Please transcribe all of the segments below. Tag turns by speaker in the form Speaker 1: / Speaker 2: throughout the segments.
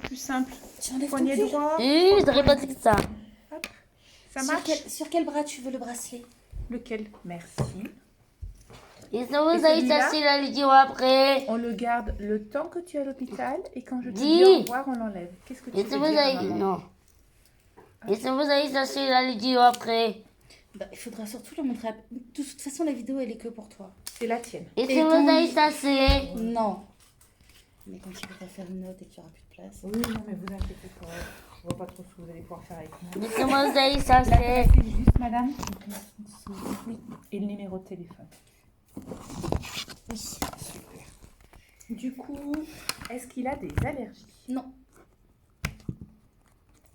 Speaker 1: plus simple.
Speaker 2: Tu enlèves ton
Speaker 1: Poignet
Speaker 2: pull.
Speaker 1: droit.
Speaker 3: Je n'aurais pas dit ça.
Speaker 1: Hop. Ça marche.
Speaker 2: Sur quel bras tu veux le bracelet?
Speaker 1: Lequel? Merci.
Speaker 3: Et ça vous allez
Speaker 1: celui-là
Speaker 3: chercher la vidéo après.
Speaker 1: On le garde le temps que tu es à l'hôpital et quand je te
Speaker 3: Dis.
Speaker 1: dis au revoir, on l'enlève. Qu'est-ce que tu
Speaker 3: Et
Speaker 1: veux
Speaker 3: ça vous
Speaker 1: dire,
Speaker 3: allez...
Speaker 1: maman?
Speaker 3: Non. Et ça vous allez chercher la vidéo après.
Speaker 2: Bah, il faudra surtout le montrer. De toute façon, la vidéo, elle est que pour toi.
Speaker 1: C'est la tienne.
Speaker 3: Et
Speaker 2: Et
Speaker 3: ça vous
Speaker 2: ton-
Speaker 3: allez chercher.
Speaker 2: Non. Mais quand tu vas faire une note et qu'il n'y aura plus de place.
Speaker 1: Oui, non, mais vous inquiétez pas. Je vois pas trop ce que vous allez pouvoir faire avec moi.
Speaker 3: Et ça vous allez
Speaker 1: La
Speaker 3: chercher.
Speaker 1: carte, c'est juste, madame. Oui. Et le numéro de téléphone.
Speaker 2: Oui.
Speaker 1: Super. Du coup, est-ce qu'il a des allergies?
Speaker 2: Non.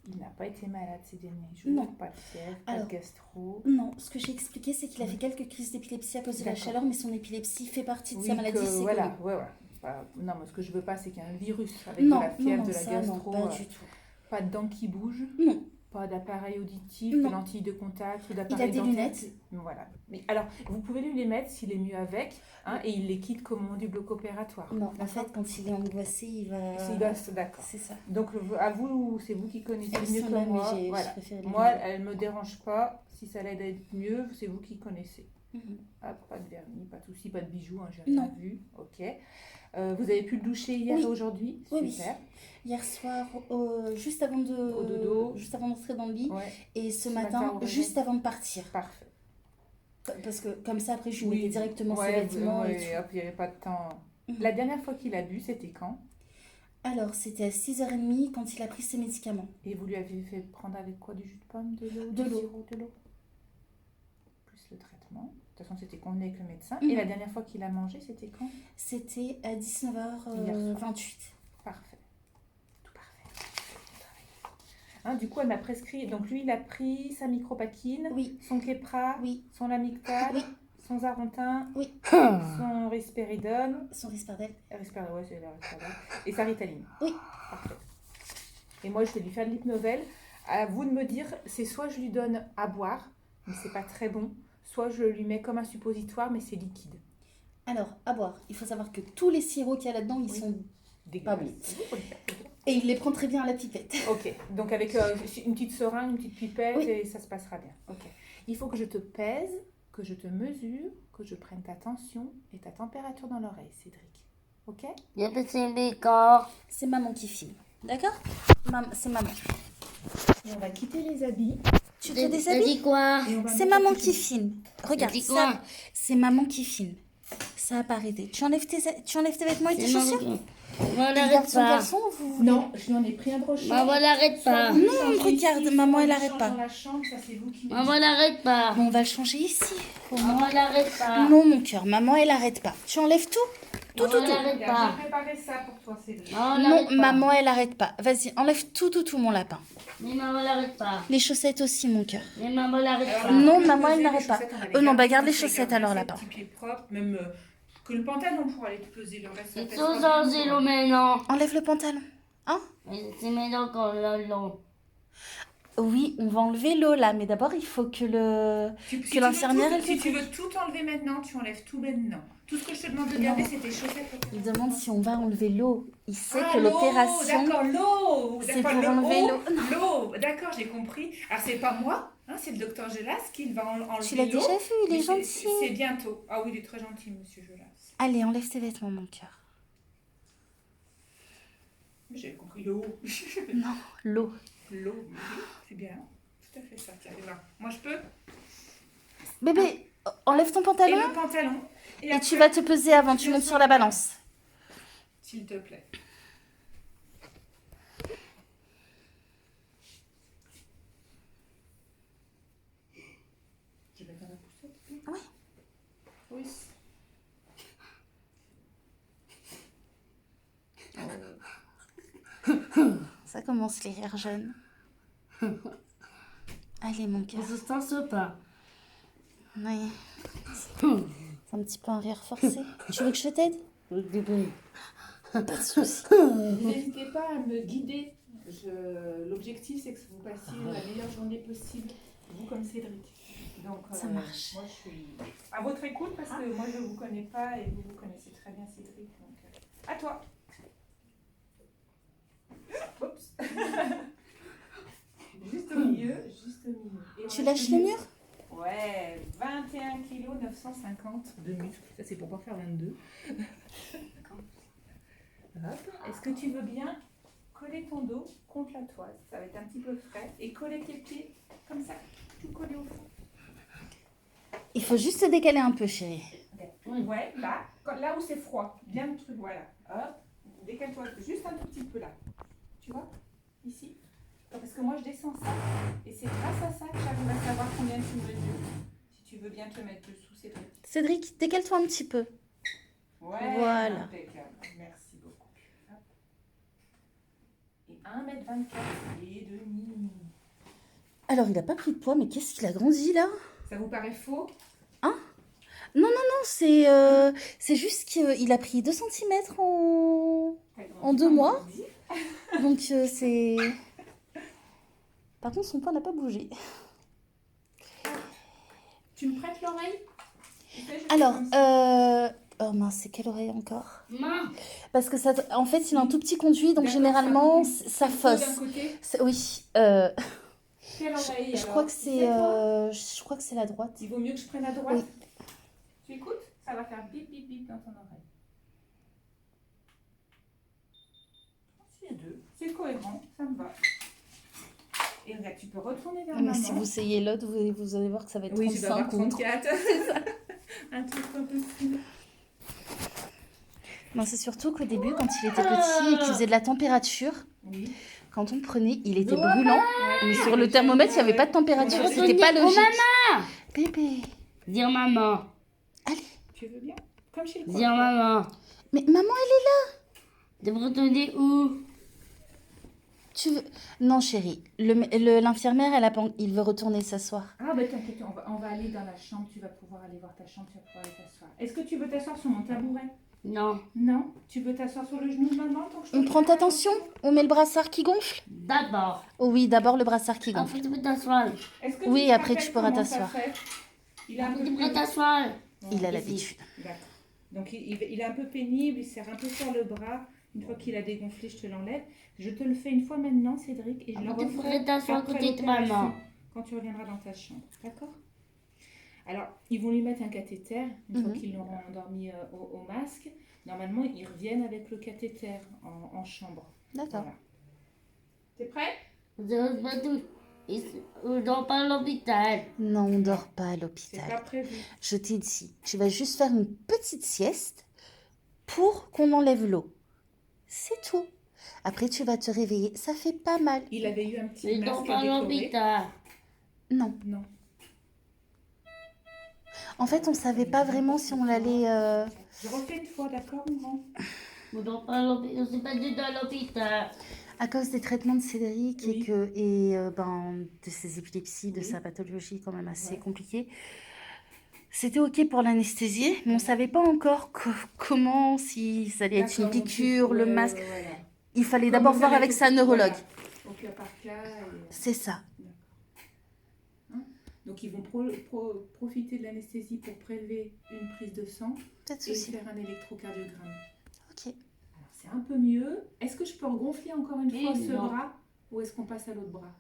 Speaker 1: Il n'a pas été malade ces derniers jours.
Speaker 2: Non.
Speaker 1: Pas de fièvre, pas
Speaker 2: Alors,
Speaker 1: de gastro.
Speaker 2: Non, ce que j'ai expliqué, c'est qu'il a fait quelques crises d'épilepsie à cause de la
Speaker 1: D'accord.
Speaker 2: chaleur, mais son épilepsie fait partie de
Speaker 1: Oui,
Speaker 2: sa maladie.
Speaker 1: que,
Speaker 2: C'est
Speaker 1: voilà,
Speaker 2: connu.
Speaker 1: ouais. Non, mais ce que je veux pas, c'est qu'il y ait un virus avec
Speaker 2: Non,
Speaker 1: de la fièvre,
Speaker 2: non,
Speaker 1: de la
Speaker 2: ça,
Speaker 1: gastro.
Speaker 2: non, pas du tout.
Speaker 1: Pas de dents qui bougent.
Speaker 2: Non.
Speaker 1: Pas d'appareil auditif,
Speaker 2: Non.
Speaker 1: de lentilles de contact ou
Speaker 2: Il a
Speaker 1: d'appareil
Speaker 2: des
Speaker 1: dentaire.
Speaker 2: lunettes.
Speaker 1: Voilà. Mais alors, vous pouvez lui les mettre s'il est mieux avec, hein, et il les quitte qu'au moment du bloc opératoire.
Speaker 2: Non, en
Speaker 1: D'accord.
Speaker 2: fait, quand il est angoissé, il va.
Speaker 1: D'accord.
Speaker 2: C'est ça.
Speaker 1: Donc, à vous, c'est vous qui connaissez
Speaker 2: Elles
Speaker 1: mieux
Speaker 2: sont
Speaker 1: que
Speaker 2: là,
Speaker 1: moi.
Speaker 2: mais j'ai
Speaker 1: Voilà.
Speaker 2: préféré les
Speaker 1: Moi,
Speaker 2: lunettes.
Speaker 1: elle me dérange pas. Si ça l'aide à être mieux, c'est vous qui connaissez.
Speaker 2: Mhm.
Speaker 1: Ah, pas de vernis, pas de soucis, pas de bijoux, hein, j'ai rien
Speaker 2: Non.
Speaker 1: vu. Ok. Vous avez pu le doucher hier
Speaker 2: Oui.
Speaker 1: et aujourd'hui?
Speaker 2: Oui,
Speaker 1: Super.
Speaker 2: Hier soir, juste avant
Speaker 1: Au dodo.
Speaker 2: juste avant d'entrer dans le lit,
Speaker 1: Ouais,
Speaker 2: et ce
Speaker 1: Ce
Speaker 2: matin,
Speaker 1: matin au réveil.
Speaker 2: juste avant de partir.
Speaker 1: parfait.
Speaker 2: Parce que comme ça, après, je lui
Speaker 1: Oui,
Speaker 2: mettais directement ses
Speaker 1: ouais,
Speaker 2: vêtements et
Speaker 1: ouais,
Speaker 2: tout.
Speaker 1: hop, il n'y avait pas de temps.
Speaker 2: Mhm.
Speaker 1: La dernière fois qu'il a bu, c'était quand?
Speaker 2: Alors, c'était à 6h30 quand il a pris ses médicaments.
Speaker 1: Et vous lui avez fait prendre avec quoi? Du jus de pomme, de l'eau,
Speaker 2: De
Speaker 1: du
Speaker 2: l'eau.
Speaker 1: sirop, de l'eau? Plus le traitement. De toute façon, c'était convenu avec le médecin.
Speaker 2: Mhm.
Speaker 1: Et la dernière fois qu'il a mangé, c'était quand?
Speaker 2: C'était à
Speaker 1: Hier soir.
Speaker 2: 19h28.
Speaker 1: Parfait. Tout parfait. Hein, du coup, elle m'a prescrit. Donc, lui, il a pris sa micropakine,
Speaker 2: Oui,
Speaker 1: son Keppra,
Speaker 2: oui,
Speaker 1: son Lamictal,
Speaker 2: oui,
Speaker 1: son Zarentin,
Speaker 2: oui.
Speaker 1: son Risperidone.
Speaker 2: Son Risperdal.
Speaker 1: Ouais, c'est la Risperidone. Et sa Ritaline.
Speaker 2: Oui.
Speaker 1: Parfait. Et moi, je vais lui faire de l'hypnovel. À vous de me dire, c'est soit je lui donne à boire, mais c'est pas très bon, soit je lui mets comme un suppositoire, mais c'est liquide.
Speaker 2: Alors, à boire. Il faut savoir que tous les sirops qu'il y a là-dedans, ils
Speaker 1: Oui.
Speaker 2: sont...
Speaker 1: Dégueulasse.
Speaker 2: Pas bon. Et il les prend très bien à la pipette.
Speaker 1: Ok, donc avec une petite seringue, une petite pipette,
Speaker 2: Oui.
Speaker 1: et ça se passera bien. Ok. Il faut que je te pèse, que je te mesure, que je prenne ta tension et ta température dans l'oreille, Cédric. Ok?
Speaker 3: Il y a petit décor.
Speaker 2: C'est maman qui filme. D'accord? C'est maman.
Speaker 1: Et on va quitter les habits.
Speaker 2: Tu te
Speaker 3: T'as
Speaker 2: déshabilles?
Speaker 3: dit quoi?
Speaker 1: Et on va
Speaker 2: C'est
Speaker 1: mettre
Speaker 2: maman
Speaker 1: les
Speaker 2: qui
Speaker 1: petits-
Speaker 2: filme. Regarde,
Speaker 3: Dis
Speaker 2: ça,
Speaker 3: quoi?
Speaker 2: c'est maman qui filme. Ça a pas arrêté. Tu enlèves tes vêtements et tes
Speaker 3: C'est maman
Speaker 2: chaussures?
Speaker 3: qui- Maman,
Speaker 2: Et
Speaker 3: l'arrête pas.
Speaker 2: garçon, vous...
Speaker 1: Non, je n'en ai pris un brochon.
Speaker 3: Maman, l'arrête pas.
Speaker 2: Non, regarde, maman, elle arrête pas.
Speaker 1: Dans la chambre, ça c'est vous qui.
Speaker 3: Maman, l'arrête pas.
Speaker 2: Bon, on va le changer ici.
Speaker 3: Maman, l'arrête pas.
Speaker 2: Non, mon cœur, maman, elle arrête pas. Tu enlèves tout? Tout,
Speaker 3: Maman,
Speaker 2: tout, tout.
Speaker 3: l'arrête pas.
Speaker 1: J'ai préparé ça pour toi, Cédric.
Speaker 3: Maman,
Speaker 2: Non,
Speaker 3: l'arrête pas.
Speaker 2: maman, elle arrête pas. Vas-y, enlève tout, tout, tout, mon lapin.
Speaker 3: Mais maman, l'arrête pas.
Speaker 2: Les chaussettes aussi, mon cœur.
Speaker 3: Mais maman, l'arrête pas.
Speaker 2: Non,
Speaker 1: Tu peux
Speaker 2: maman, elle
Speaker 1: poser
Speaker 2: n'arrête
Speaker 1: les
Speaker 2: pas.
Speaker 1: chaussettes, on va les
Speaker 2: Non, bah,
Speaker 1: garder,
Speaker 2: garde les
Speaker 1: on va
Speaker 2: chaussettes,
Speaker 1: garder
Speaker 2: alors,
Speaker 1: ces
Speaker 2: lapin.
Speaker 1: petits pieds propres, même que le pantalon pour aller te peser le reste. ça
Speaker 3: C'est
Speaker 1: pèsera
Speaker 3: tout
Speaker 1: bien,
Speaker 3: dans
Speaker 1: quoi.
Speaker 3: l'eau maintenant.
Speaker 2: Enlève le pantalon. Hein?
Speaker 3: Mais c'est maintenant qu'on l'a long.
Speaker 2: Oui, on va enlever l'eau, là. Mais d'abord, il faut que le...
Speaker 1: Si
Speaker 2: Que
Speaker 1: tu veux
Speaker 2: l'infirmière,
Speaker 1: tout-
Speaker 2: elle
Speaker 1: Si
Speaker 2: te
Speaker 1: tu veux tout enlever maintenant, tu enlèves tout maintenant. Tout ce que je te demande de garder, c'est tes chaussettes.
Speaker 2: Il demande si on va enlever l'eau. Il sait
Speaker 1: Ah,
Speaker 2: que
Speaker 1: l'eau,
Speaker 2: l'opération...
Speaker 1: D'accord, l'eau.
Speaker 2: c'est
Speaker 1: D'accord,
Speaker 2: pour enlever
Speaker 1: l'eau. D'accord, j'ai compris. Alors, c'est pas moi, hein, c'est le docteur Gelas qui va enlever
Speaker 2: Tu l'as
Speaker 1: l'eau.
Speaker 2: déjà vu, il est
Speaker 1: Mais
Speaker 2: gentil.
Speaker 1: C'est bientôt. Ah oui, il est très gentil, monsieur Gelas.
Speaker 2: Allez, enlève tes vêtements, mon cœur.
Speaker 1: J'ai compris l'eau.
Speaker 2: Non, l'eau.
Speaker 1: L'eau, oui, c'est bien. Tout à fait ça. Tiens, là. Moi, je peux.
Speaker 2: Bébé, enlève ton
Speaker 1: Et
Speaker 2: pantalon.
Speaker 1: le pantalon.
Speaker 2: Et
Speaker 1: après,
Speaker 2: tu vas te peser avant, tu montes sur la balance.
Speaker 1: S'il te plaît. Tu vas faire la poussette?
Speaker 2: Oui.
Speaker 1: Oui.
Speaker 2: Ça commence les rires jeunes. Allez, mon cœur.
Speaker 3: On se sens pas.
Speaker 2: Oui. C'est un petit peu un rire forcé. Tu veux que je t'aide? Pas de soucis.
Speaker 1: N'hésitez pas à me guider. L'objectif, c'est que vous passiez la meilleure journée possible, vous comme Cédric. Donc,
Speaker 2: Ça marche.
Speaker 1: Moi, je suis à votre écoute parce que moi, je ne vous connais pas et vous, vous connaissez très bien Cédric. Donc, à toi.
Speaker 2: Tu lâches le mur?
Speaker 1: Ouais, 21 kg 950 de muscles. Ça, c'est pour pas faire 22. Hop. Est-ce que tu veux bien coller ton dos contre la toile? Ça va être un petit peu frais. Et coller tes pieds comme ça, tout collé au fond.
Speaker 2: Il faut juste se décaler un peu, chérie.
Speaker 1: Ouais, là où c'est froid. Bien le truc, voilà. Hop. Décale-toi juste un tout petit peu là. Tu vois? Ici. Parce que moi, je descends ça. Et c'est grâce à ça que j'arrive à savoir combien tu mesures. Si tu veux bien te mettre dessous, c'est vrai.
Speaker 2: Cédric, décale-toi un petit peu.
Speaker 1: Ouais,
Speaker 2: Voilà.
Speaker 1: impeccable. Merci beaucoup. Hop. Et 1m24 et demi.
Speaker 2: Alors, il n'a pas pris de poids, mais qu'est-ce qu'il a grandi là?
Speaker 1: Ça vous paraît faux?
Speaker 2: Non, c'est juste qu'il a pris 2 cm en 2 mois. Donc, c'est... Par contre, son poids n'a pas bougé.
Speaker 1: Tu me prêtes l'oreille?
Speaker 2: Alors, oh mince, c'est quelle oreille encore?
Speaker 3: Maman,
Speaker 2: Parce que ça, en fait, il a un tout petit conduit, donc
Speaker 1: D'accord,
Speaker 2: généralement,
Speaker 1: ça
Speaker 2: ça
Speaker 1: d'un
Speaker 2: fausse.
Speaker 1: côté.
Speaker 2: Oui,
Speaker 1: Quelle oreille
Speaker 2: je
Speaker 1: alors?
Speaker 2: crois que
Speaker 1: C'est toi?
Speaker 2: c'est la droite.
Speaker 1: Il vaut mieux que je prenne à droite. Tu écoutes? Ça va faire bip bip bip dans ton oreille. C'est deux. C'est cohérent, ça me va. Et regarde, tu peux retourner vers
Speaker 2: Mais
Speaker 1: maman.
Speaker 2: si vous essayez l'autre, vous allez voir que ça va être
Speaker 1: Oui, tu vas avoir
Speaker 2: 35 ou
Speaker 1: 34. Un truc un peu plus.
Speaker 2: Non, c'est surtout qu'au début, quand il était petit et qu'il faisait de la température,
Speaker 1: Oui.
Speaker 2: quand on prenait, il était brûlant. Mais sur le thermomètre, il n'y avait pas de température.
Speaker 1: Ouais.
Speaker 2: C'était pas
Speaker 3: Oh,
Speaker 2: logique.
Speaker 3: maman.
Speaker 2: Bébé.
Speaker 3: Dire maman.
Speaker 2: Allez.
Speaker 1: Tu veux bien? Comme chez le
Speaker 3: Dire
Speaker 1: coiffeur.
Speaker 3: maman.
Speaker 2: Mais maman, elle est là.
Speaker 3: De retourner où?
Speaker 2: Tu veux... Non, chérie. L'infirmière, il veut retourner s'asseoir.
Speaker 1: Ah bah t'inquiète, on va aller dans la chambre, tu vas pouvoir aller voir ta chambre, tu vas pouvoir aller t'asseoir. Est-ce que tu veux t'asseoir sur mon tabouret?
Speaker 3: Non.
Speaker 1: Non? Tu veux t'asseoir sur le genou de maman tant que je te
Speaker 2: On prend
Speaker 1: fais
Speaker 2: ta tension? On met le brassard qui gonfle?
Speaker 3: D'abord.
Speaker 2: Oh oui, d'abord le brassard qui gonfle.
Speaker 3: Après, tu peux t'asseoir.
Speaker 1: Est-ce que
Speaker 2: Oui,
Speaker 1: te
Speaker 2: après,
Speaker 1: rappelles
Speaker 2: tu pourras
Speaker 1: comment ça
Speaker 2: t'asseoir.
Speaker 1: fait? Il est un
Speaker 3: Après,
Speaker 1: peu
Speaker 3: tu peux
Speaker 1: pénible.
Speaker 3: t'asseoir.
Speaker 2: Il a
Speaker 3: Ici.
Speaker 2: l'habitude.
Speaker 1: D'accord. Donc il est un peu pénible, il serre un peu sur le bras. Une fois qu'il a dégonflé, je te l'enlève. Je te le fais une fois maintenant, Cédric, et je le
Speaker 3: Après, tu
Speaker 1: referai
Speaker 3: pourrais t'asseoir à
Speaker 1: après
Speaker 3: côté de
Speaker 1: l'opération,
Speaker 3: maman.
Speaker 1: quand tu reviendras dans ta chambre. D'accord? Alors, ils vont lui mettre un cathéter, une fois qu'ils l'auront endormi au masque. Normalement, ils reviennent avec le cathéter en chambre.
Speaker 2: D'accord.
Speaker 1: Voilà. T'es prêt?
Speaker 3: Je reste pas tout. On dort pas à l'hôpital.
Speaker 2: Non, on dort pas à
Speaker 1: C'est
Speaker 2: l'hôpital.
Speaker 1: pas prévu.
Speaker 2: Je t'ai dit, tu vas juste faire une petite sieste pour qu'on enlève l'eau. C'est tout. Après, tu vas te réveiller. Ça fait pas mal.
Speaker 1: Il avait eu un petit
Speaker 3: Je dors
Speaker 1: masque
Speaker 3: pas à
Speaker 1: décoré.
Speaker 3: l'hôpital.
Speaker 2: Non.
Speaker 1: Non.
Speaker 2: En fait, on savait pas vraiment si on l'allait...
Speaker 1: Je refais une fois, d'accord, maman?
Speaker 3: On dort pas à l'hôpital. On s'est pas dit à l'hôpital.
Speaker 2: À cause des traitements de Cédric
Speaker 1: Oui.
Speaker 2: de ses épilepsies, de
Speaker 1: Oui.
Speaker 2: sa pathologie quand même assez
Speaker 1: Ouais.
Speaker 2: compliquée. C'était OK pour l'anesthésier, mais on ne savait pas encore comment, si ça allait être une
Speaker 1: D'accord,
Speaker 2: piqûre,
Speaker 1: donc,
Speaker 2: le
Speaker 1: ouais,
Speaker 2: masque.
Speaker 1: ouais, voilà.
Speaker 2: Il fallait
Speaker 1: Comme
Speaker 2: d'abord
Speaker 1: vous
Speaker 2: voir
Speaker 1: savez
Speaker 2: avec
Speaker 1: tout-
Speaker 2: sa neurologue.
Speaker 1: voilà, au cas par cas.
Speaker 2: C'est ça.
Speaker 1: Donc ils vont profiter de l'anesthésie pour prélever une prise de sang
Speaker 2: Pas de
Speaker 1: et
Speaker 2: souci.
Speaker 1: faire un électrocardiogramme.
Speaker 2: OK.
Speaker 1: Alors c'est un peu mieux. Est-ce que je peux regonfler encore une
Speaker 3: Oui,
Speaker 1: fois ce
Speaker 3: non.
Speaker 1: bras ou est-ce qu'on passe à l'autre bras?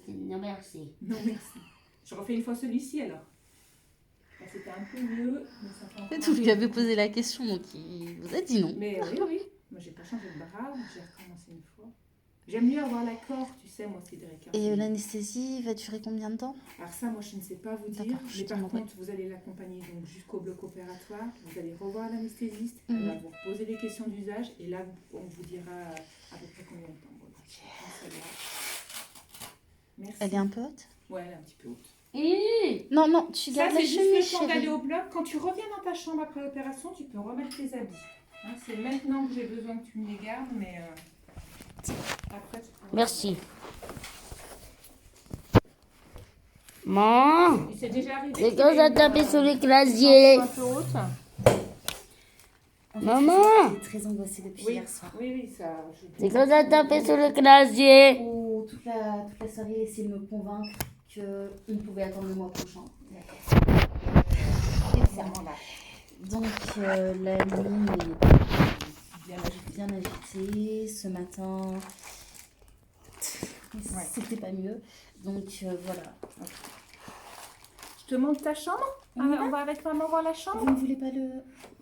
Speaker 3: Non, merci.
Speaker 1: Non merci. Je refais une fois celui-ci alors. Là, c'était un peu mieux, mais ça fait encore
Speaker 2: Vous
Speaker 1: un
Speaker 2: lui
Speaker 1: peu
Speaker 2: avez
Speaker 1: mieux.
Speaker 2: posé la question, donc il vous a dit non.
Speaker 1: Mais oui, oui. Moi j'ai pas changé de bras, j'ai recommencé une fois. J'aime mieux avoir l'accord, tu sais, moi Cédric.
Speaker 2: Et l'anesthésie va durer combien de temps?
Speaker 1: Alors ça, moi, je ne sais pas vous dire.
Speaker 2: D'accord, je
Speaker 1: Mais
Speaker 2: te
Speaker 1: par
Speaker 2: demanderai.
Speaker 1: contre, vous allez l'accompagner donc jusqu'au bloc opératoire. Vous allez revoir l'anesthésiste.
Speaker 2: Mhm.
Speaker 1: Elle va vous poser des questions d'usage. Et là, on vous dira à peu près combien de temps. Voilà. Ça va. Merci.
Speaker 2: Elle est un peu haute?
Speaker 1: Ouais, elle est un petit peu haute.
Speaker 2: Non, non, tu
Speaker 1: Ça,
Speaker 2: gardes la
Speaker 1: c'est juste
Speaker 2: chemise,
Speaker 1: le temps d'aller
Speaker 2: chérie.
Speaker 1: au bloc. Quand tu reviens dans ta chambre après l'opération, tu peux remettre tes habits. Hein, c'est maintenant que j'ai besoin que tu me les gardes, mais après, tu pourras...
Speaker 3: Merci. Maman,
Speaker 1: Il s'est déjà arrivé.
Speaker 3: c'est
Speaker 1: qu'il
Speaker 3: quand
Speaker 1: ait
Speaker 3: ça
Speaker 1: une,
Speaker 3: tapé sur le
Speaker 1: une
Speaker 3: clavier.
Speaker 1: tension un peu haute.
Speaker 3: Maman,
Speaker 2: Elle est très angoissée depuis
Speaker 1: Oui,
Speaker 2: hier soir.
Speaker 1: oui, oui, ça...
Speaker 3: c'est quand ça tapé sur le clavier.
Speaker 2: Où toute la soirée, essayer de me convaincre qu'il ne pouvait attendre le mois prochain.
Speaker 1: Vraiment là.
Speaker 2: Donc, la ligne est
Speaker 1: Bien agité.
Speaker 2: bien agitée. Ce matin,
Speaker 1: Ouais.
Speaker 2: c'était pas mieux. Donc voilà.
Speaker 1: Je te montre ta chambre. On va avec maman voir la chambre.
Speaker 2: Vous ne voulez pas le...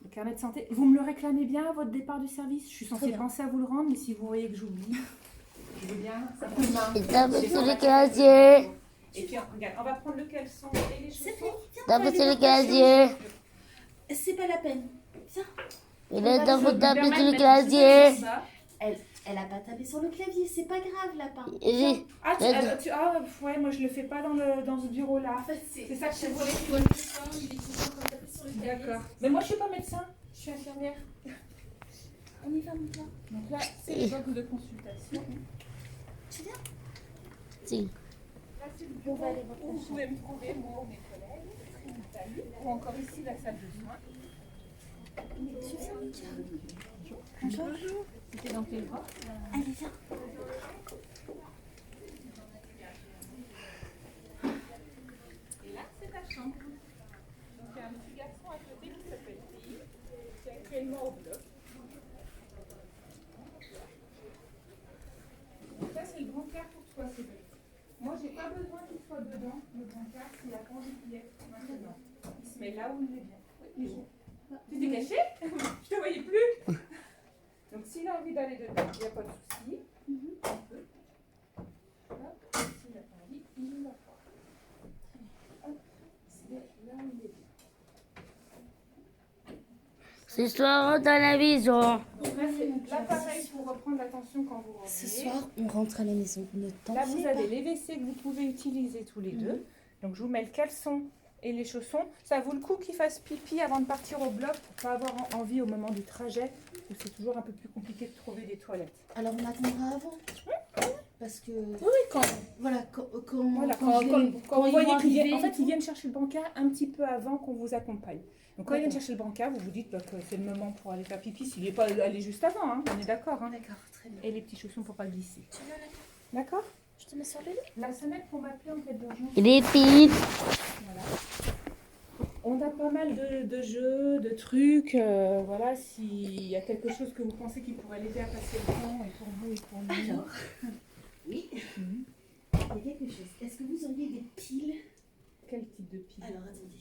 Speaker 1: Le carnet de santé. Vous me le réclamez bien à votre départ du service. Je suis
Speaker 2: Très
Speaker 1: censée
Speaker 2: bien.
Speaker 1: penser à vous le rendre, mais si vous voyez que j'oublie, je veux bien. Ça fait mal.
Speaker 3: Et tape sur le casier.
Speaker 1: Et puis regarde, on va prendre le caleçon et les chaussons.
Speaker 3: Tape sur le casier.
Speaker 2: C'est pas la peine. Viens.
Speaker 3: Et là,
Speaker 1: Je
Speaker 3: tape
Speaker 1: vais me
Speaker 3: sur
Speaker 1: permettre
Speaker 3: le
Speaker 1: de mettre
Speaker 3: casier.
Speaker 1: ça.
Speaker 2: Elle a pas tapé sur le clavier, c'est pas grave, lapin.
Speaker 3: Et
Speaker 1: Ah, ouais, moi je le fais pas dans ce bureau-là. C'est ça que je voulais. D'accord. Mais moi je suis pas médecin, je suis infirmière.
Speaker 2: On y va, mon gars.
Speaker 1: Donc là, c'est le box de consultation.
Speaker 2: Tu viens?
Speaker 3: si.
Speaker 1: Là, c'est le bureau où vous pouvez me trouver, moi ou mes collègues, Nathalie, ou encore ici la salle de soins.
Speaker 2: Tu viens, mon gars?
Speaker 1: Bonjour. C'était dans tes bras.
Speaker 2: Allez, viens.
Speaker 1: Et là, c'est ta chambre. Donc il y a un petit garçon à côté qui s'appelle Steve, qui est actuellement au bloc. Donc ça, c'est le brancard pour toi, Cédric. Moi, j'ai pas besoin qu'il soit dedans, le brancard, s'il a pas envie d'y être maintenant. Il se met là où il est bien. Oui, tu t'es caché? Je te voyais plus. Donc s'il a envie d'aller dedans, il n'y a pas de souci. Il peut. Hop, s'il n'a pas envie, il ne va pas. Hop, il se met là où il est bien.
Speaker 3: Ce soir, on rentre dans la maison.
Speaker 1: Donc là, c'est l'appareil pour reprendre l'attention quand vous revenez.
Speaker 2: Ce soir, on rentre à la maison. Ne t'en
Speaker 1: Là, vous
Speaker 2: fais
Speaker 1: avez
Speaker 2: pas.
Speaker 1: les WC que vous pouvez utiliser tous les deux. Donc, je vous mets le caleçon et les chaussons. Ça vaut le coup qu'ils fassent pipi avant de partir au bloc pour pas avoir envie au moment du trajet. Parce que c'est toujours un peu plus compliqué de trouver des toilettes.
Speaker 2: Alors, on attendra avant. Parce que...
Speaker 1: Oui, quand
Speaker 2: Voilà, quand
Speaker 1: vous
Speaker 2: ils
Speaker 1: voyez
Speaker 2: vont
Speaker 1: qu'ils viennent,
Speaker 2: arriver
Speaker 1: en
Speaker 2: et
Speaker 1: fait,
Speaker 2: tout.
Speaker 1: ils viennent chercher le bancard un petit peu avant qu'on vous accompagne. Donc, quand ils viennent
Speaker 2: D'accord.
Speaker 1: chercher le bancard, vous vous dites que c'est le moment pour aller faire pipi. S'il n'est pas allé juste avant, hein, on est d'accord. Hein.
Speaker 2: D'accord, très bien.
Speaker 1: Et les petits chaussons pour pas glisser.
Speaker 2: Tu viens là?
Speaker 1: D'accord?
Speaker 2: Je te mets sur le lit?
Speaker 1: La sonnette qu'on m'appelait en cas d'urgence.
Speaker 3: Et les filles.
Speaker 1: Voilà. On a pas mal de jeux, de trucs. Voilà, s'il y a quelque chose que vous pensez qui pourrait l'aider à passer le temps, et pour vous et pour nous.
Speaker 2: Alors, oui,
Speaker 1: Mhm.
Speaker 2: il y a quelque chose. Est-ce que vous auriez des piles?
Speaker 1: Quel type de pile?
Speaker 2: Alors, attendez.